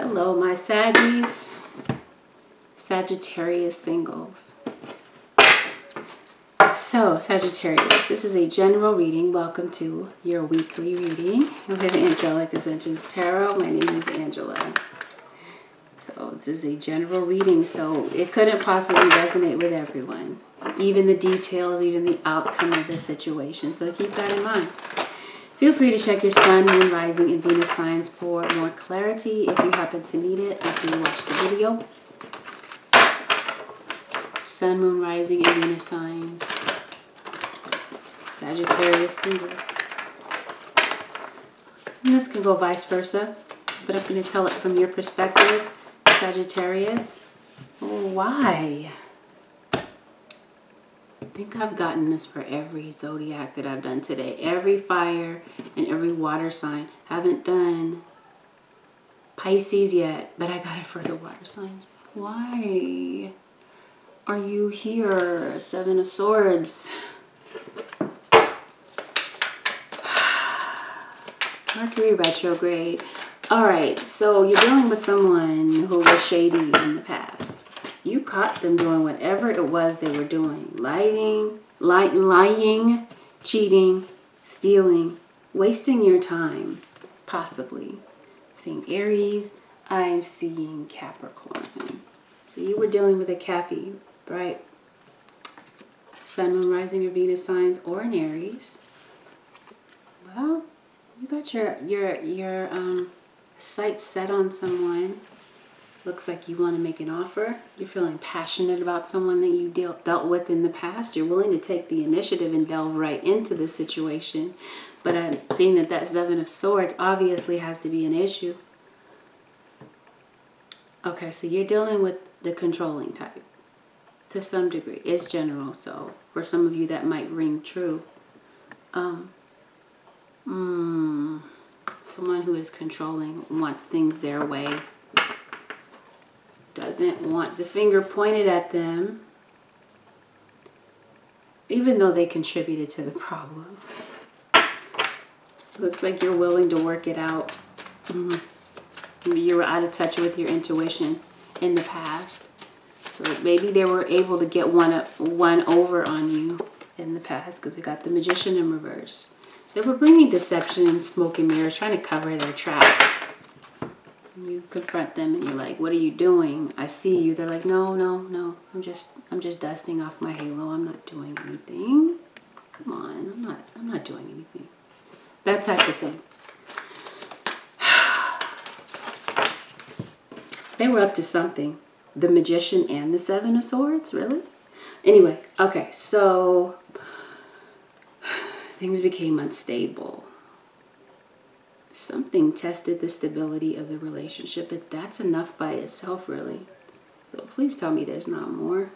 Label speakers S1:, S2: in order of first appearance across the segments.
S1: Hello, my Saggies, Sagittarius singles. So, Sagittarius, this is a general reading. Welcome to your weekly reading with Angelic, Ascensions Tarot. My name is Angela. So, this is a general reading, so it couldn't possibly resonate with everyone. Even the details, even the outcome of the situation. So, keep that in mind. Feel free to check your Sun, Moon, Rising, and Venus signs for more clarity if you happen to need it after you watch the video. Sun, Moon, Rising, and Venus signs. Sagittarius singles. And this can go vice versa, but I'm going to tell it from your perspective, Sagittarius. Oh, why? I think I've gotten this for every zodiac that I've done today. Every fire and every water sign. Haven't done Pisces yet, but I got it for the water signs. Why are you here? Seven of Swords. Mercury retrograde. Alright, so you're dealing with someone who was shady in the past. You caught them doing whatever it was they were doing. Lying, cheating, stealing, wasting your time, possibly. Seeing Aries, I'm seeing Capricorn. So you were dealing with a Cappy, right? Sun, Moon, Rising, or Venus signs, or an Aries. Well, you got your sights set on someone. Looks like you want to make an offer. You're feeling passionate about someone that you dealt with in the past. You're willing to take the initiative and delve right into the situation. But I'm seeing that Seven of Swords obviously has to be an issue. Okay, so you're dealing with the controlling type to some degree. It's general, so for some of you that might ring true. Someone who is controlling, wants things their way. Doesn't want the finger pointed at them, even though they contributed to the problem. Looks like you're willing to work it out. Maybe you were out of touch with your intuition in the past. So maybe they were able to get one over on you in the past because we got the Magician in reverse. They were bringing deception and smoke and mirrors, trying to cover their tracks. You confront them and you're like, what are you doing? I see you. They're like, no. I'm just dusting off my halo. I'm not doing anything. Come on. I'm not doing anything. That type of thing. They were up to something. The Magician and the Seven of Swords, really? Anyway, okay, so things became unstable. Something tested the stability of the relationship, but that's enough by itself, really. So please tell me there's not more.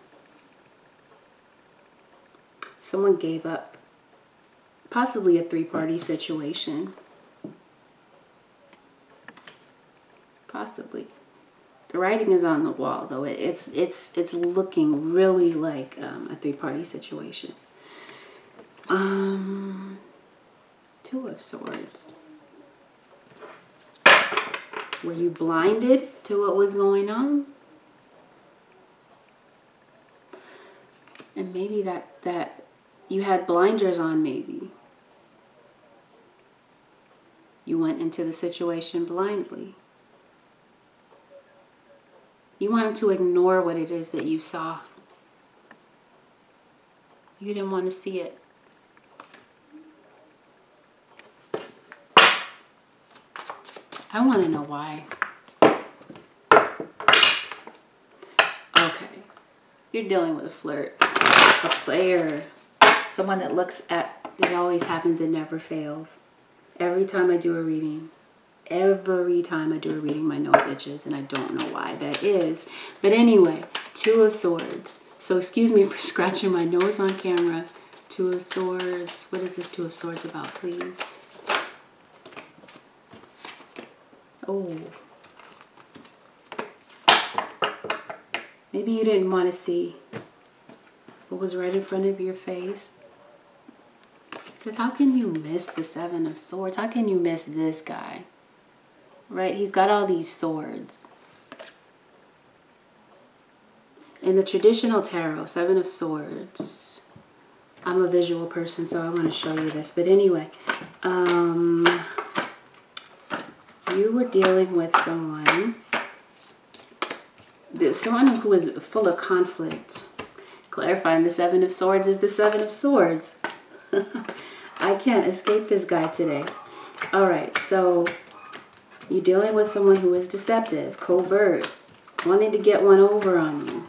S1: Someone gave up. Possibly a three-party situation. Possibly. The writing is on the wall, though. It's looking really like a three-party situation. Two of Swords. Were you blinded to what was going on? And maybe that you had blinders on, maybe. You went into the situation blindly. You wanted to ignore what it is that you saw. You didn't want to see it. I want to know why. Okay. You're dealing with a flirt, a player, someone that looks at, it always happens, it never fails. Every time I do a reading, my nose itches, and I don't know why that is. But anyway, Two of Swords. So excuse me for scratching my nose on camera. Two of Swords. What is this Two of Swords about, please? Oh. Maybe you didn't want to see what was right in front of your face. Because how can you miss the Seven of Swords? How can you miss this guy? right? He's got all these swords. In the traditional tarot, Seven of Swords. I'm a visual person, so I want to show you this. But anyway, you were dealing with someone who was full of conflict. Clarifying, the Seven of Swords is the Seven of Swords. I can't escape this guy today. All right, so you're dealing with someone who is deceptive, covert, wanting to get one over on you.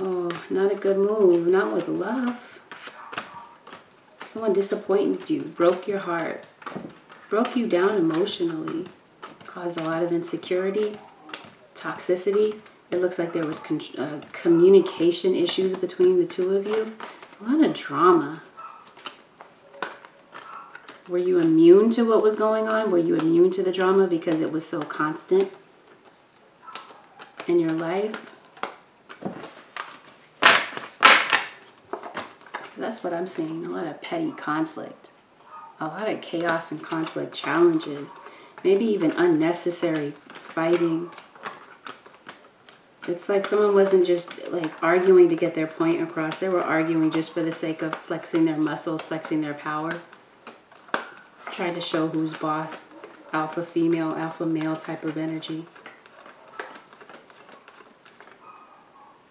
S1: Oh, not a good move. Not with love. Someone disappointed you, broke your heart, broke you down emotionally, caused a lot of insecurity, toxicity. It looks like there was communication issues between the two of you. A lot of drama. Were you immune to what was going on? Were you immune to the drama because it was so constant in your life? That's what I'm seeing. A lot of petty conflict. A lot of chaos and conflict, challenges. Maybe even unnecessary fighting. It's like someone wasn't just like arguing to get their point across. They were arguing just for the sake of flexing their muscles, flexing their power. Trying to show who's boss. Alpha female, alpha male type of energy.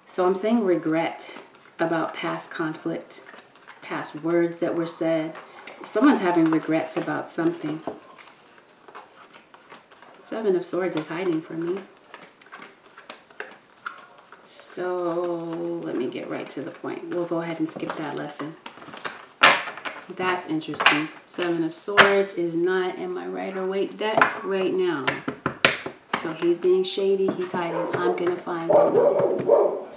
S1: So I'm saying regret about past conflict, past words that were said. Someone's having regrets about something. Seven of Swords is hiding from me. So let me get right to the point. We'll go ahead and skip that lesson. That's interesting. Seven of Swords is not in my Rider-Waite deck right now. So he's being shady. He's hiding. I'm going to find him.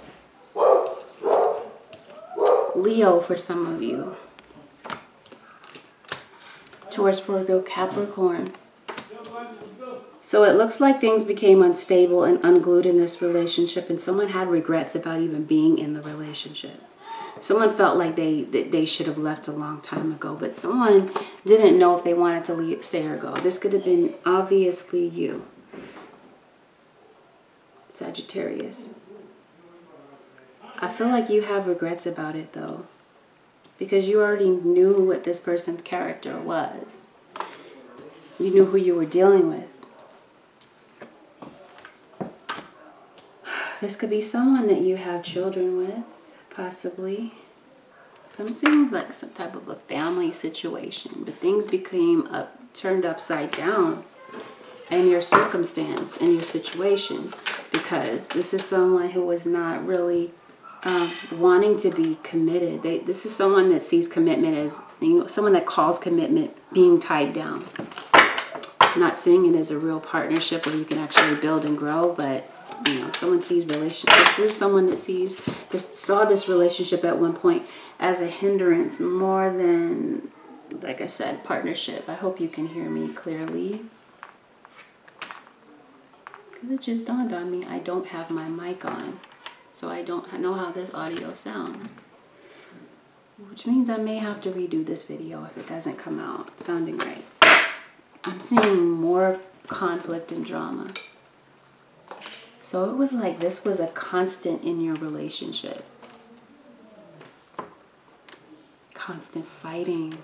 S1: Leo for some of you. Taurus, Virgo, Capricorn. So it looks like things became unstable and unglued in this relationship, and someone had regrets about even being in the relationship. Someone felt like they should have left a long time ago, but someone didn't know if they wanted to leave, stay or go. This could have been obviously you, Sagittarius. I feel like you have regrets about it, though, because you already knew what this person's character was. You knew who you were dealing with. This could be someone that you have children with, possibly. So I'm seeing like some type of a family situation, but things became turned upside down in your circumstance, in your situation, because this is someone who was not really wanting to be committed. This is someone that sees commitment as, you know, someone that calls commitment being tied down. Not seeing it as a real partnership where you can actually build and grow, but you know, someone sees relationship. This is someone that saw this relationship at one point as a hindrance more than, like I said, partnership. I hope you can hear me clearly. Because it just dawned on me, I don't have my mic on. So I don't know how this audio sounds. Which means I may have to redo this video if it doesn't come out sounding right. I'm seeing more conflict and drama. So it was like this was a constant in your relationship. Constant fighting.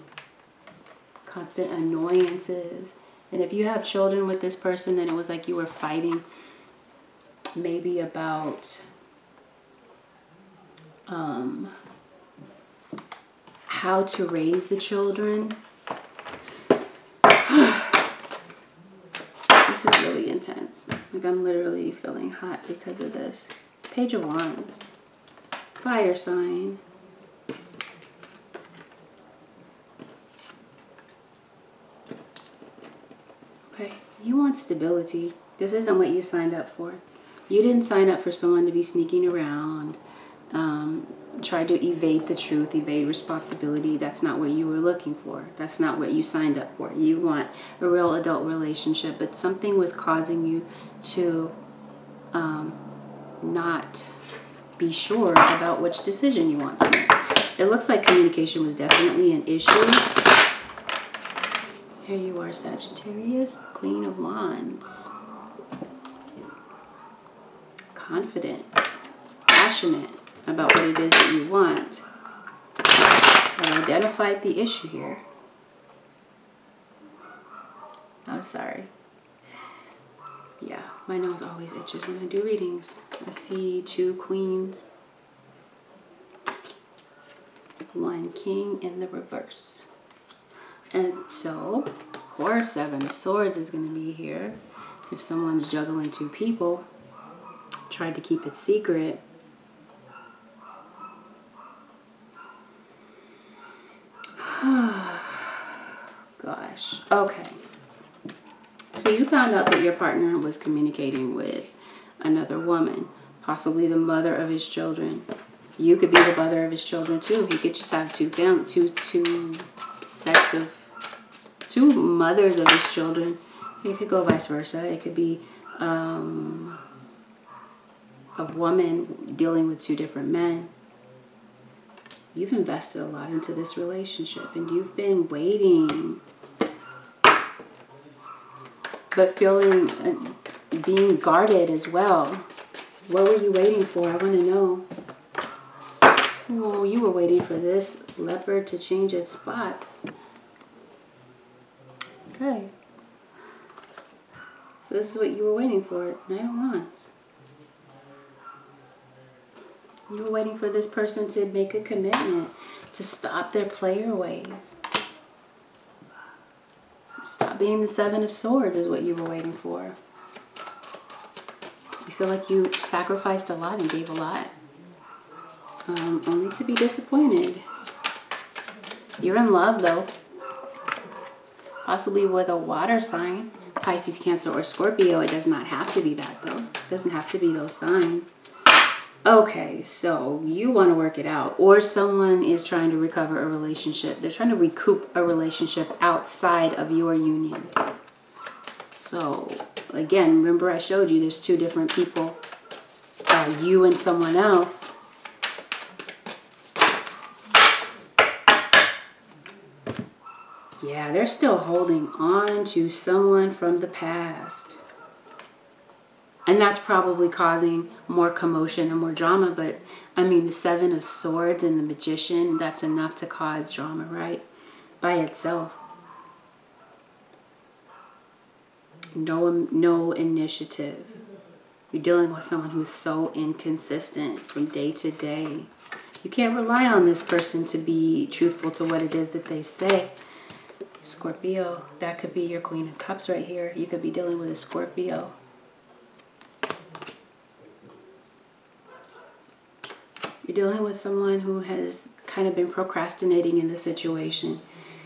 S1: Constant annoyances. And if you have children with this person, then it was like you were fighting maybe about how to raise the children. This is really intense. Like I'm literally feeling hot because of this. Page of Wands. Fire sign. Okay, you want stability. This isn't what you signed up for. You didn't sign up for someone to be sneaking around, try to evade the truth, evade responsibility. That's not what you were looking for. That's not what you signed up for. You want a real adult relationship, but something was causing you to not be sure about which decision you want to make. It looks like communication was definitely an issue. Here you are, Sagittarius, Queen of Wands. Confident, passionate about what it is that you want. I've identified the issue here. Oh, sorry. Yeah, my nose always itches when I do readings. I see 2 queens, 1 king in the reverse. And so, or 7 of swords is going to be here. If someone's juggling 2 people, tried to keep it secret. Gosh. Okay. So you found out that your partner was communicating with another woman, possibly the mother of his children. You could be the mother of his children too. He could just have 2 families, two mothers of his children. It could go vice versa. It could be a woman dealing with 2 different men. You've invested a lot into this relationship and you've been waiting, but feeling, being guarded as well. What were you waiting for? I want to know. Oh, you were waiting for this leopard to change its spots. Okay. So this is what you were waiting for. Knight of Wands. You were waiting for this person to make a commitment, to stop their player ways. Stop being the 7 of Swords is what you were waiting for. You feel like you sacrificed a lot and gave a lot, only to be disappointed. You're in love though, possibly with a water sign, Pisces, Cancer, or Scorpio. It does not have to be that though. It doesn't have to be those signs. Okay, so you want to work it out, or someone is trying to recover a relationship. They're trying to recoup a relationship outside of your union. So again, remember I showed you there's 2 different people, you and someone else. Yeah, they're still holding on to someone from the past. And that's probably causing more commotion and more drama. But, I mean, the 7 of Swords and the Magician, that's enough to cause drama, right? By itself. No initiative. You're dealing with someone who's so inconsistent from day to day. You can't rely on this person to be truthful to what it is that they say. Scorpio, that could be your Queen of Cups right here. You could be dealing with a Scorpio. You're dealing with someone who has kind of been procrastinating in the situation,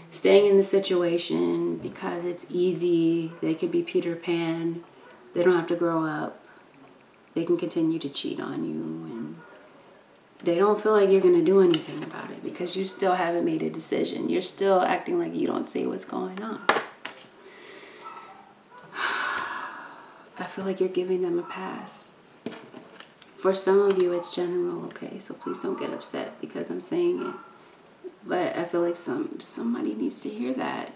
S1: staying in the situation because it's easy. They can be Peter Pan. They don't have to grow up. They can continue to cheat on you, and they don't feel like you're going to do anything about it because you still haven't made a decision. You're still acting like you don't see what's going on. I feel like you're giving them a pass. For some of you, it's general, okay? So please don't get upset because I'm saying it. But I feel like somebody needs to hear that.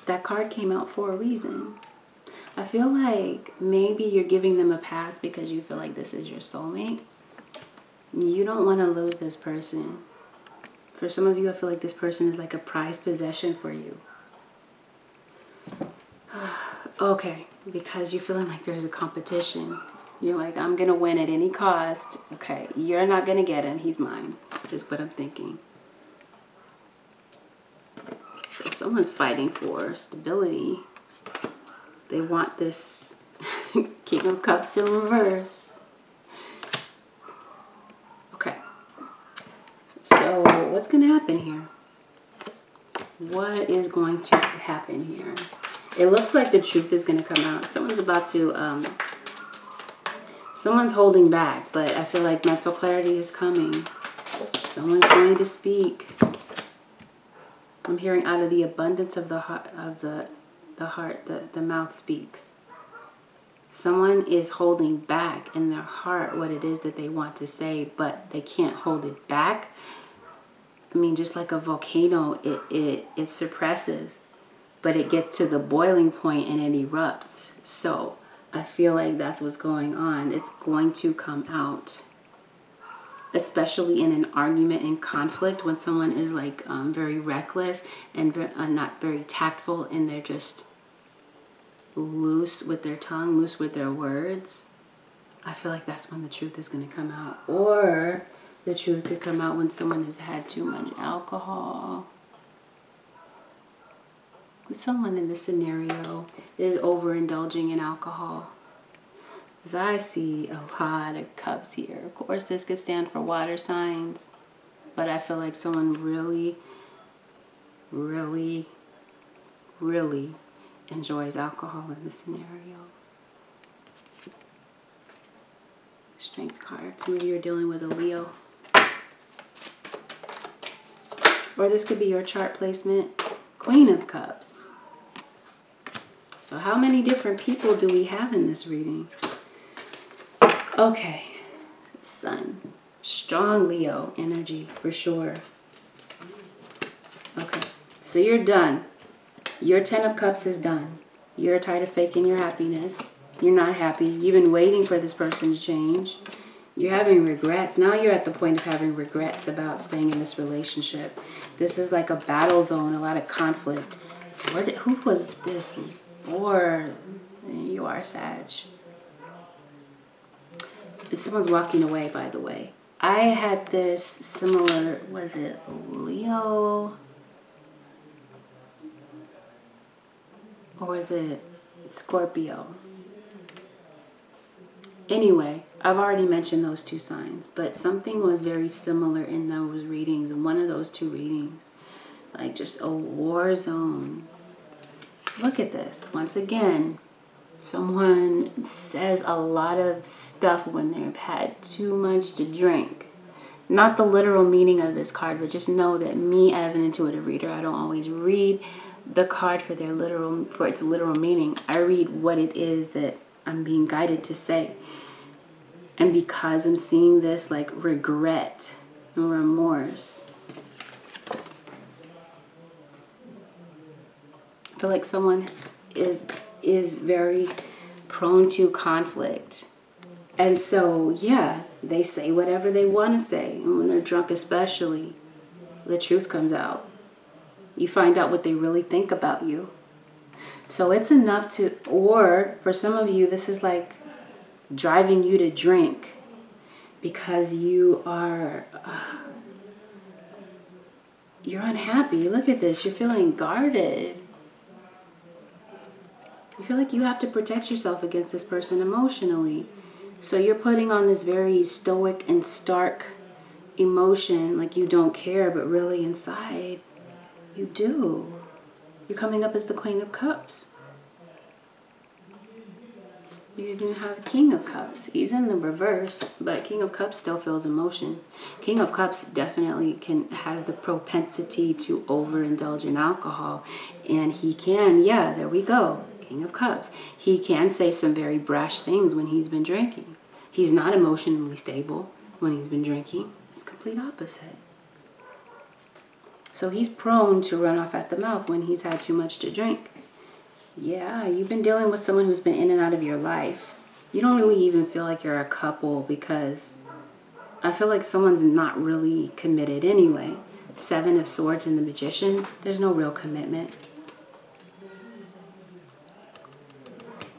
S1: That card came out for a reason. I feel like maybe you're giving them a pass because you feel like this is your soulmate. You don't want to lose this person. For some of you, I feel like this person is like a prized possession for you. Okay, because you're feeling like there's a competition. You're like, I'm going to win at any cost. Okay, you're not going to get him. He's mine. Is what I'm thinking. So someone's fighting for stability. They want this King of Cups in reverse. Okay. So what's going to happen here? What is going to happen here? It looks like the truth is going to come out. Someone's about to, someone's holding back, but I feel like mental clarity is coming. Someone's going to speak. I'm hearing out of the abundance of the heart, the mouth speaks. Someone is holding back in their heart what it is that they want to say, but they can't hold it back I mean, just like a volcano, it suppresses, but it gets to the boiling point and it erupts. So I feel like that's what's going on. It's going to come out, especially in an argument and conflict, when someone is like very reckless and not very tactful, and they're just loose with their tongue, loose with their words. I feel like that's when the truth is going to come out. Or the truth could come out when someone has had too much alcohol. Someone in this scenario is overindulging in alcohol. Because I see a lot of cups here. Of course, this could stand for water signs. But I feel like someone really, really, really enjoys alcohol in this scenario. Strength card. Some of you are dealing with a Leo. Or this could be your chart placement. Queen of Cups. So how many different people do we have in this reading? Okay. Sun. Strong Leo energy for sure. Okay. So you're done. Your 10 of Cups is done. You're tired of faking your happiness. You're not happy. You've been waiting for this person to change. You're having regrets. Now you're at the point of having regrets about staying in this relationship. This is like a battle zone, a lot of conflict. Who was this for? You are Sag. Someone's walking away, by the way. I had this similar, was it Leo? Or was it Scorpio? Anyway, I've already mentioned those two signs, but something was very similar in those readings, one of those two readings. Like just a war zone. Look at this. Once again, someone says a lot of stuff when they've had too much to drink. Not the literal meaning of this card, but just know that me as an intuitive reader, I don't always read the card for its literal meaning. I read what it is that I'm being guided to say. And because I'm seeing this like regret and remorse, I feel like someone is very prone to conflict. And so, yeah, they say whatever they want to say. And when they're drunk especially, the truth comes out. You find out what they really think about you. So it's enough to, or for some of you, this is like driving you to drink because you are, you're unhappy. Look at this. You're feeling guarded. You feel like you have to protect yourself against this person emotionally. So you're putting on this very stoic and stark emotion, like you don't care, but really inside, you do. You're coming up as the Queen of Cups. You even have King of Cups. He's in the reverse, but King of Cups still feels emotion. King of Cups definitely has the propensity to overindulge in alcohol. And he can, yeah, there we go. King of Cups. He can say some very brash things when he's been drinking. He's not emotionally stable when he's been drinking. It's complete opposite. So he's prone to run off at the mouth when he's had too much to drink. Yeah, you've been dealing with someone who's been in and out of your life. You don't really even feel like you're a couple because I feel like someone's not really committed anyway. 7 of Swords and the Magician, there's no real commitment.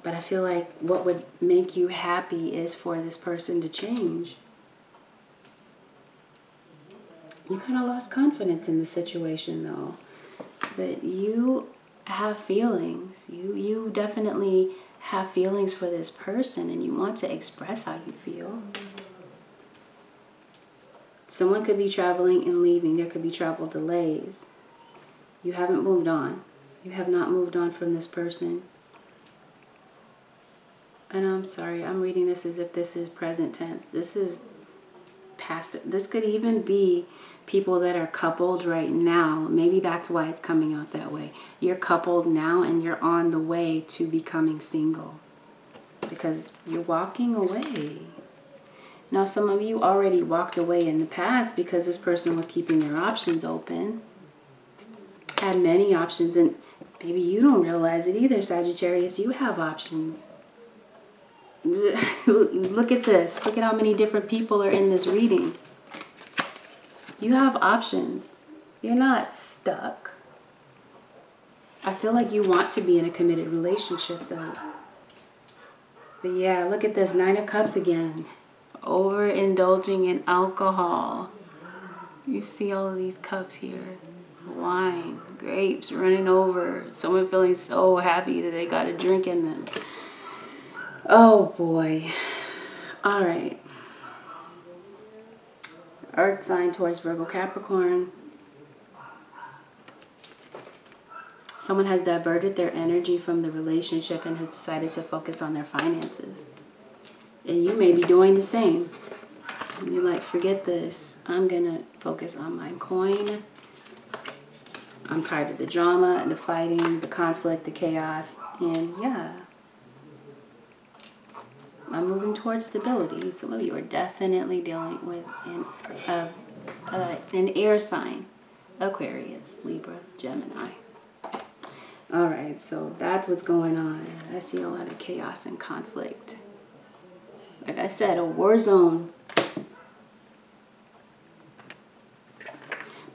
S1: But I feel like what would make you happy is for this person to change. You kind of lost confidence in the situation though. But you have feelings. You definitely have feelings for this person and you want to express how you feel. Someone could be traveling and leaving. There could be travel delays. You haven't moved on. You have not moved on from this person. And I'm sorry, I'm reading this as if this is present tense. This is past. This could even be people that are coupled right now. Maybe that's why it's coming out that way. You're coupled now and you're on the way to becoming single. Because you're walking away. Now, some of you already walked away in the past because this person was keeping their options open. Had many options, and maybe you don't realize it either, Sagittarius. You have options. Look at this. Look at how many different people are in this reading. You have options. You're not stuck. I feel like you want to be in a committed relationship, though. But yeah, look at this. 9 of Cups again. Overindulging in alcohol. You see all of these cups here. Wine, grapes running over. Someone feeling so happy that they got a drink in them. Oh boy. All right. Earth sign, Taurus, Virgo, Capricorn. Someone has diverted their energy from the relationship and has decided to focus on their finances. And you may be doing the same. And you're like, forget this. I'm going to focus on my coin. I'm tired of the drama and the fighting, the conflict, the chaos. And yeah, I'm moving towards stability. Some of you are definitely dealing with an air sign. Aquarius, Libra, Gemini. All right, so that's what's going on. I see a lot of chaos and conflict. Like I said, a war zone.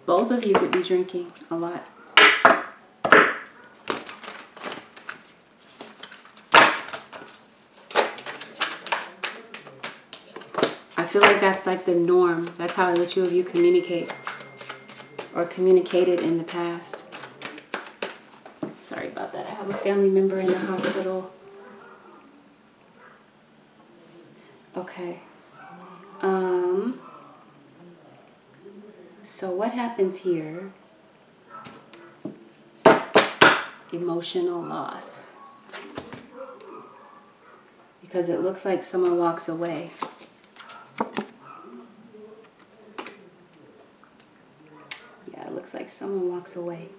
S1: Both of you could be drinking a lot. I feel like that's like the norm. That's how the two of you communicate or communicated in the past. Sorry about that. I have a family member in the hospital. Okay. So what happens here? Emotional loss. Because it looks like someone walks away. Yeah, it looks like someone walks away.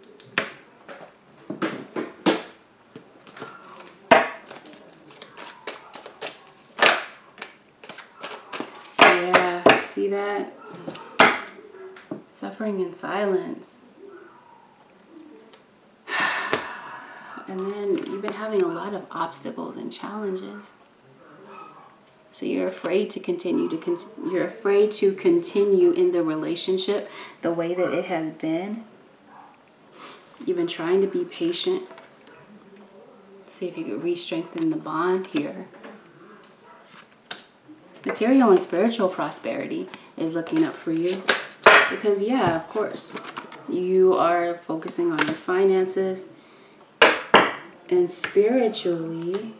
S1: Yeah, see that? Suffering in silence. And then you've been having a lot of obstacles and challenges. So you're afraid to continue you're afraid to continue in the relationship the way that it has been. You've been trying to be patient. See if you could re-strengthen the bond here. Material and spiritual prosperity is looking up for you. Because, yeah, of course, you are focusing on your finances. And spiritually,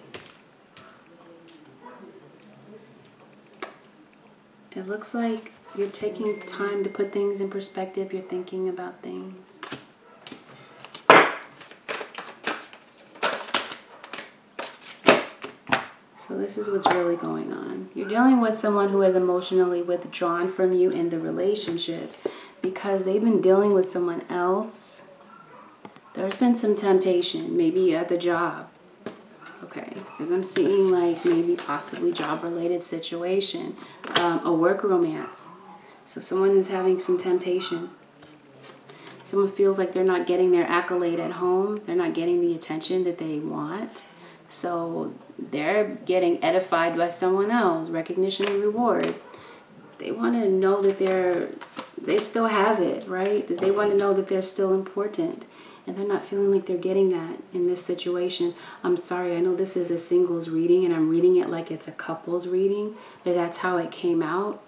S1: it looks like you're taking time to put things in perspective. You're thinking about things. So this is what's really going on. You're dealing with someone who is emotionally withdrawn from you in the relationship because they've been dealing with someone else. There's been some temptation, maybe at the job. Okay, because I'm seeing like maybe possibly job-related situation, a work romance. So someone is having some temptation. Someone feels like they're not getting their accolade at home. They're not getting the attention that they want. So they're getting edified by someone else, recognition and reward. They want to know that they still have it, right? That they want to know that they're still important. And they're not feeling like they're getting that in this situation. I'm sorry, I know this is a singles reading and I'm reading it like it's a couples reading, but that's how it came out.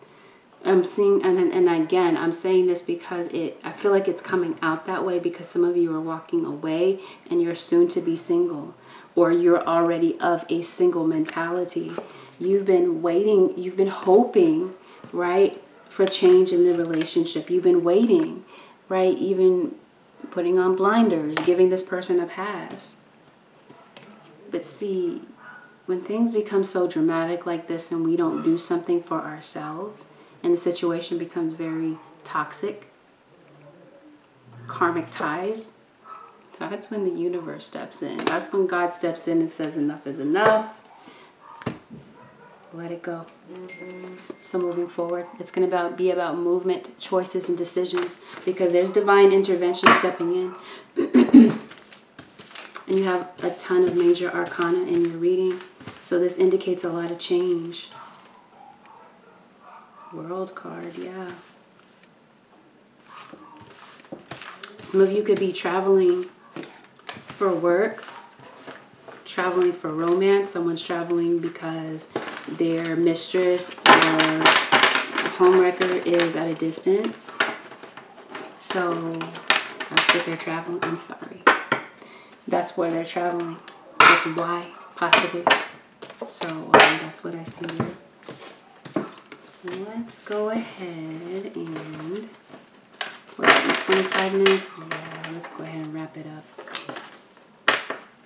S1: I'm seeing, and again, I'm saying this because I feel like it's coming out that way because some of you are walking away and you're soon to be single. Or you're already of a single mentality. You've been waiting, you've been hoping, right, for change in the relationship. You've been waiting, right, even putting on blinders, giving this person a pass. But see, when things become so dramatic like this and we don't do something for ourselves and the situation becomes very toxic, karmic ties, that's when the universe steps in. That's when God steps in and says enough is enough. Let it go. So moving forward, it's going to be about movement, choices, and decisions, because there's divine intervention stepping in. And you have a ton of major arcana in your reading. So this indicates a lot of change. World card, yeah. Some of you could be traveling for work, traveling for romance. Someone's traveling because their mistress or homewrecker is at a distance. So that's what they're traveling. I'm sorry. That's where they're traveling. That's why, possibly. So that's what I see here. Let's go ahead and... We're at 25 minutes. Yeah, let's go ahead and wrap it up.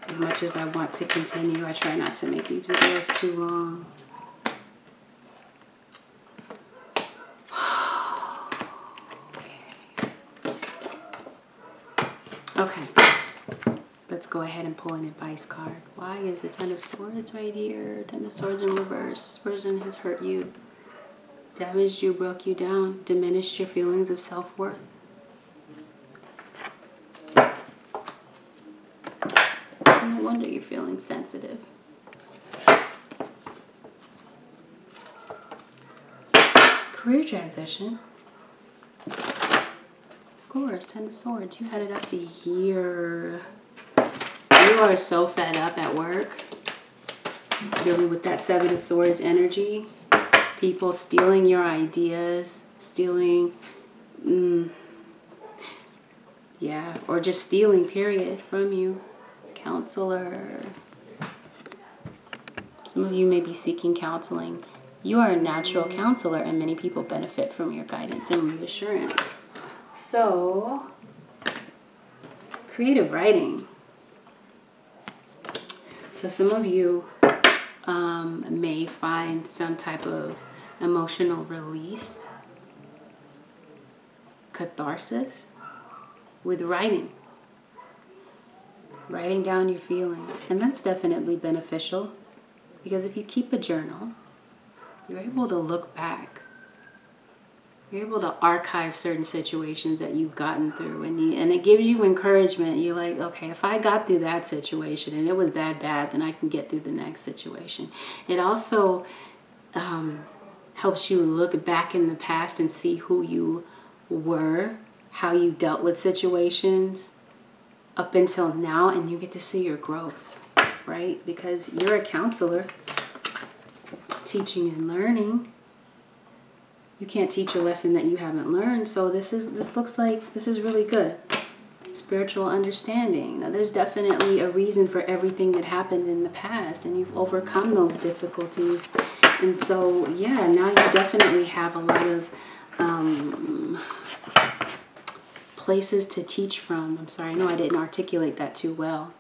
S1: As much as I want to continue, I try not to make these videos too long. Okay. Let's go ahead and pull an advice card. Why is the Ten of Swords right here? Ten of Swords in reverse. This person has hurt you, damaged you, broke you down, diminished your feelings of self-worth. No wonder you're feeling sensitive. Career transition. Of course, Ten of Swords. You had it up to here. You are so fed up at work. Dealing with that Seven of Swords energy. People stealing your ideas. Stealing... yeah, or just stealing, period, from you. Counselor. Some of you may be seeking counseling. You are a natural counselor, and many people benefit from your guidance and reassurance. So, creative writing. So some of you may find some type of emotional release, catharsis, with writing. Writing down your feelings. And that's definitely beneficial, because if you keep a journal, you're able to look back. You're able to archive certain situations that you've gotten through, and it gives you encouragement. You're like, okay, if I got through that situation and it was that bad, then I can get through the next situation. It also helps you look back in the past and see who you were, how you dealt with situations up until now, and you get to see your growth, right? Because you're a counselor, teaching and learning. You can't teach a lesson that you haven't learned. So this looks like this is really good. Spiritual understanding. Now there's definitely a reason for everything that happened in the past, and you've overcome those difficulties. And so yeah, now you definitely have a lot of places to teach from. I'm sorry, I know I didn't articulate that too well.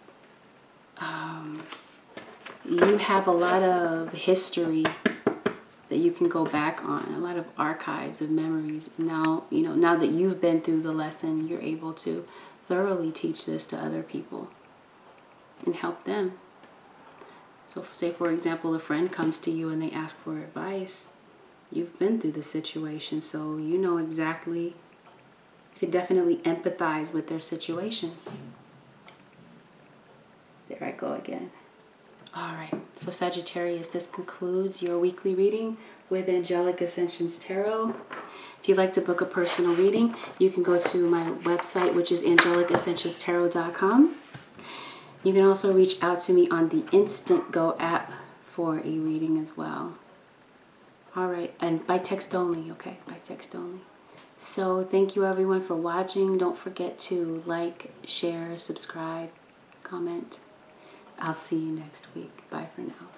S1: You have a lot of history that you can go back on, a lot of archives of memories. Now, you know, now that you've been through the lesson, you're able to thoroughly teach this to other people and help them. So say, for example, a friend comes to you and they ask for advice. You've been through the situation, so you know exactly, you could definitely empathize with their situation. There I go again. All right, so Sagittarius, this concludes your weekly reading with Angelic Ascensions Tarot. If you'd like to book a personal reading, you can go to my website, which is angelicascensionstarot.com. You can also reach out to me on the Instant Go app for a reading as well. All right, and by text only, okay? By text only. So thank you everyone for watching. Don't forget to like, share, subscribe, comment. I'll see you next week. Bye for now.